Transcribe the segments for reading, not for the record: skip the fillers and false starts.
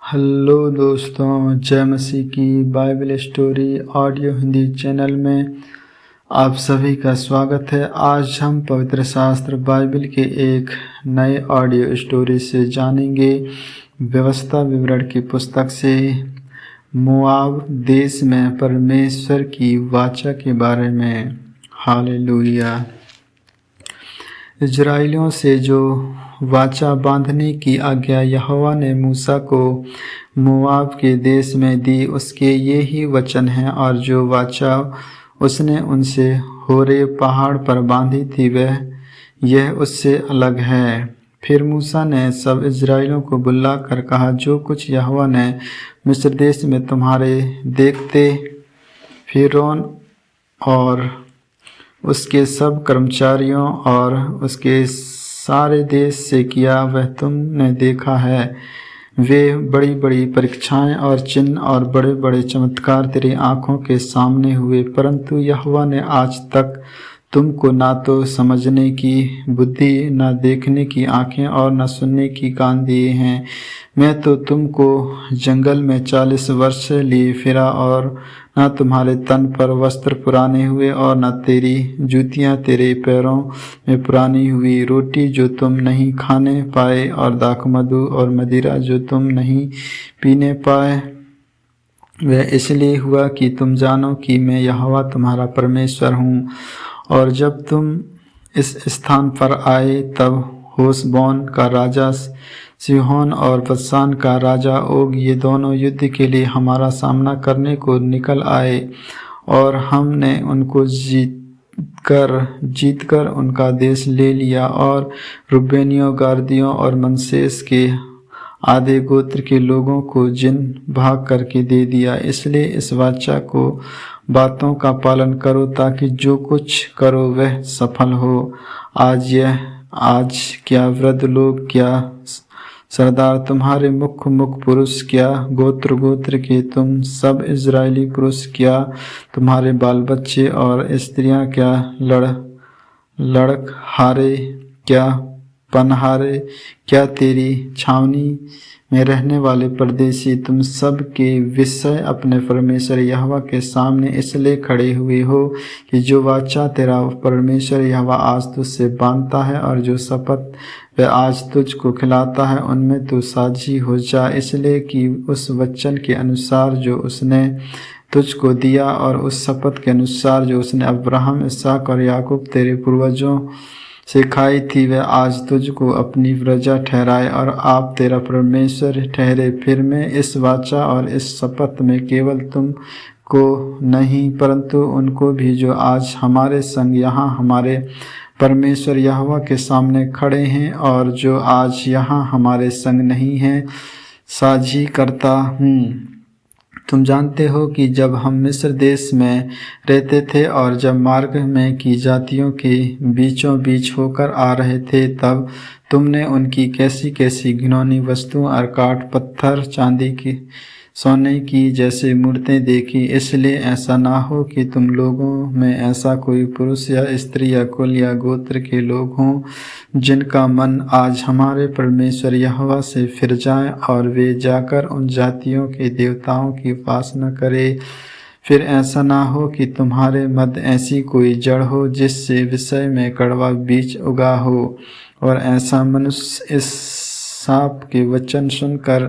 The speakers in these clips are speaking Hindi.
हेलो दोस्तों, जय मसीह की Bible story audio Hindi channel में आप सभी का स्वागत है। आज हम पवित्र शास्त्र बाइबल के एक नए ऑडियो स्टोरी से जानेंगे। व्यवस्था विवरण की पुस्तक से मोआब देश में परमेश्वर की वाचा के बारे में। हालेलुया। इजराइलियों से जो वाचा बांधने की आज्ञा यहोवा ने मूसा को मोआब के देश में दी, उसके ये ही वचन हैं। और जो वाचा उसने उनसे होरे पहाड़ पर बांधी थी, वह यह उससे अलग है। फिर मूसा ने सब इजराइलियों को बुलाकर कहा, जो कुछ यहोवा ने मिस्र देश में तुम्हारे देखते फिरौन और उसके सब कर्मचारियों और उसके सारे देश से किया, वह तुमने देखा है। वे बड़ी बड़ी परीक्षाएं और चिन्ह और बड़े बड़े चमत्कार तेरी आंखों के सामने हुए, परंतु यहोवा ने आज तक तुमको ना तो समझने की बुद्धि, ना देखने की आंखें और ना सुनने की कान दिए हैं। मैं तो तुमको जंगल में 40 वर्ष लिए फिरा, और ना तुम्हारे तन पर वस्त्र पुराने हुए और न तेरी जूतियाँ तेरे पैरों में पुरानी हुई। रोटी जो तुम नहीं खाने पाए और दाखमधु और मदिरा जो तुम नहीं पीने पाए, वह इसलिए हुआ कि तुम जानो कि मैं यहोवा तुम्हारा परमेश्वर हूँ। और जब तुम इस स्थान पर आए, तब होशबोन का राजा सिहोन और बत्शान का राजा ओग, ये दोनों युद्ध के लिए हमारा सामना करने को निकल आए, और हमने उनको जीतकर उनका देश ले लिया, और रुबेनियों, गादियों और मनश्शेस के आधे गोत्र के लोगों को जिन भाग करके दे दिया। इसलिए इस वाचा को बातों का पालन करो, ताकि जो कुछ करो वह सफल हो। आज क्या वृद्ध लोग, क्या सरदार, तुम्हारे मुख पुरुष, क्या गोत्र गोत्र के तुम सब इजरायली पुरुष, क्या तुम्हारे बाल बच्चे और स्त्रियां, क्या लड़कहारे, क्या पनहारे, क्या तेरी छावनी में रहने वाले परदेशी, तुम सब के विषय अपने परमेश्वर यहोवा के सामने इसलिए खड़े हुए हो कि जो वाचा तेरा परमेश्वर यहोवा आज तुझसे बांधता है और जो शपथ वह आज तुझको खिलाता है, उनमें तू साझी हो जा, इसलिए कि उस वचन के अनुसार जो उसने तुझको दिया और उस शपथ के अनुसार जो उसने अब्राहम, इसहाक और याकूब तेरे पूर्वजों से खाई थी, वह आज तुझको अपनी प्रजा ठहराए और आप तेरा परमेश्वर ठहरे। फिर मैं इस वाचा और इस शपथ में केवल तुम को नहीं, परंतु उनको भी जो आज हमारे संग यहाँ हमारे परमेश्वर यहोवा के सामने खड़े हैं और जो आज यहाँ हमारे संग नहीं हैं, साझी करता हूँ। तुम जानते हो कि जब हम मिस्र देश में रहते थे और जब मार्ग में की जातियों के बीचों बीच होकर आ रहे थे, तब तुमने उनकी कैसी कैसी घिनौनी वस्तुओं और काठ, पत्थर, चांदी की, सोने की जैसे मूर्तें देखी। इसलिए ऐसा ना हो कि तुम लोगों में ऐसा कोई पुरुष या स्त्री या कुल या गोत्र के लोग हों जिनका मन आज हमारे परमेश्वर यहोवा से फिर जाए और वे जाकर उन जातियों के देवताओं की उपासना करे। फिर ऐसा ना हो कि तुम्हारे मध्य ऐसी कोई जड़ हो जिससे विषय में कड़वा बीज उगा हो, और ऐसा मनुष्य इस सांप के वचन सुनकर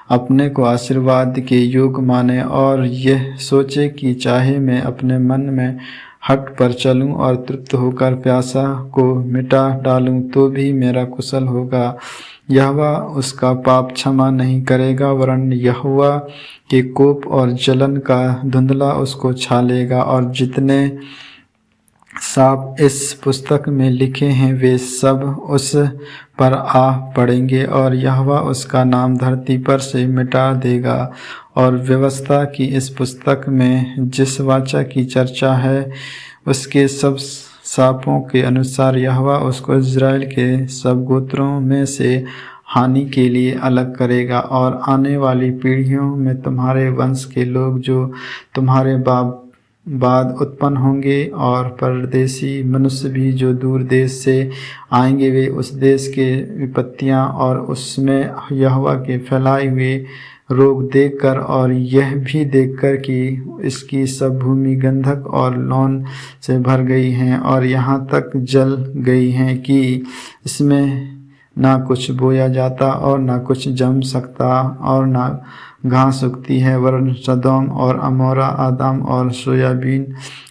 अपने को आशीर्वाद के योग्य माने और यह सोचे कि चाहे मैं अपने मन में हट पर चलूं और तृप्त होकर प्यासा को मिटा डालूं, तो भी मेरा कुशल होगा। यहोवा उसका पाप क्षमा नहीं करेगा, वरन यहोवा के कोप और जलन का धुंधला उसको छा लेगा। और जितने साप इस पुस्तक में लिखे हैं, वे सब उस पर आ पड़ेंगे और यहोवा उसका नाम धरती पर से मिटा देगा। और व्यवस्था की इस पुस्तक में जिस वाचा की चर्चा है, उसके सब सापों के अनुसार यहोवा उसको इज़राइल के सब गोत्रों में से हानि के लिए अलग करेगा। और आने वाली पीढ़ियों में तुम्हारे वंश के लोग जो तुम्हारे बाद उत्पन्न होंगे, और परदेशी मनुष्य भी जो दूर देश से आएंगे, वे उस देश के विपत्तियां और उसमें यहोवा के फैलाए हुए रोग देखकर और यह भी देखकर कि इसकी सब भूमि गंधक और लौन से भर गई हैं और यहाँ तक जल गई हैं कि इसमें ना कुछ बोया जाता और ना कुछ जम सकता और ना घास उगती है, वरन सदोम और अमोरा आदम और सोयाबीन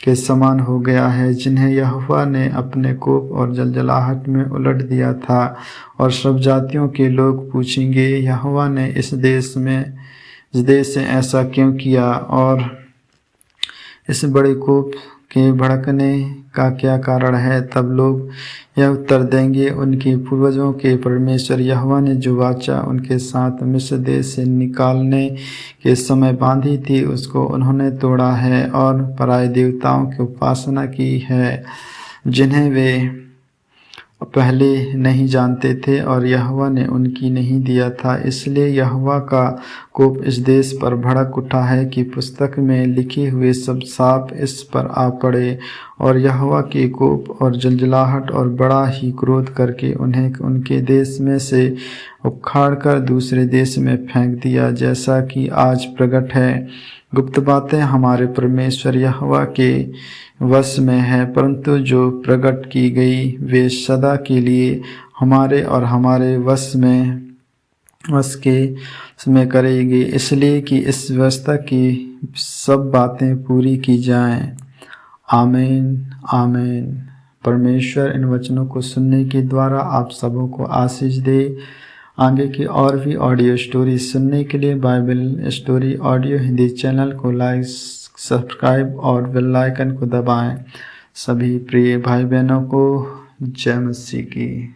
के समान हो गया है, जिन्हें यहोवा ने अपने कोप और जलजलाहट में उलट दिया था। और सब जातियों के लोग पूछेंगे, यहोवा ने इस देश से ऐसा क्यों किया और इस बड़े कोप के भड़कने का क्या कारण है? तब लोग यह उत्तर देंगे, उनके पूर्वजों के परमेश्वर यहोवा ने जो वाचा उनके साथ मिस्र देश से निकालने के समय बांधी थी, उसको उन्होंने तोड़ा है और पराये देवताओं की उपासना की है, जिन्हें वे पहले नहीं जानते थे और यहोवा ने उनकी नहीं दिया था। इसलिए यहोवा का कोप इस देश पर भड़क उठा है कि पुस्तक में लिखे हुए सब साप इस पर आ पड़े। और यहोवा के कोप और जलजलाहट और बड़ा ही क्रोध करके उन्हें उनके देश में से उखाड़कर दूसरे देश में फेंक दिया, जैसा कि आज प्रकट है। गुप्त बातें हमारे परमेश्वर यहोवा के वश में है, परंतु जो प्रकट की गई वे सदा के लिए हमारे और हमारे वश में करेंगे, इसलिए कि इस व्यवस्था की सब बातें पूरी की जाएं। आमीन आमीन। परमेश्वर इन वचनों को सुनने के द्वारा आप सबों को आशीष दे। आगे की और भी ऑडियो स्टोरी सुनने के लिए Bible story audio Hindi channel को लाइक, सब्सक्राइब और बेल आइकन को दबाएं। सभी प्रिय भाई बहनों को जय मसीह की।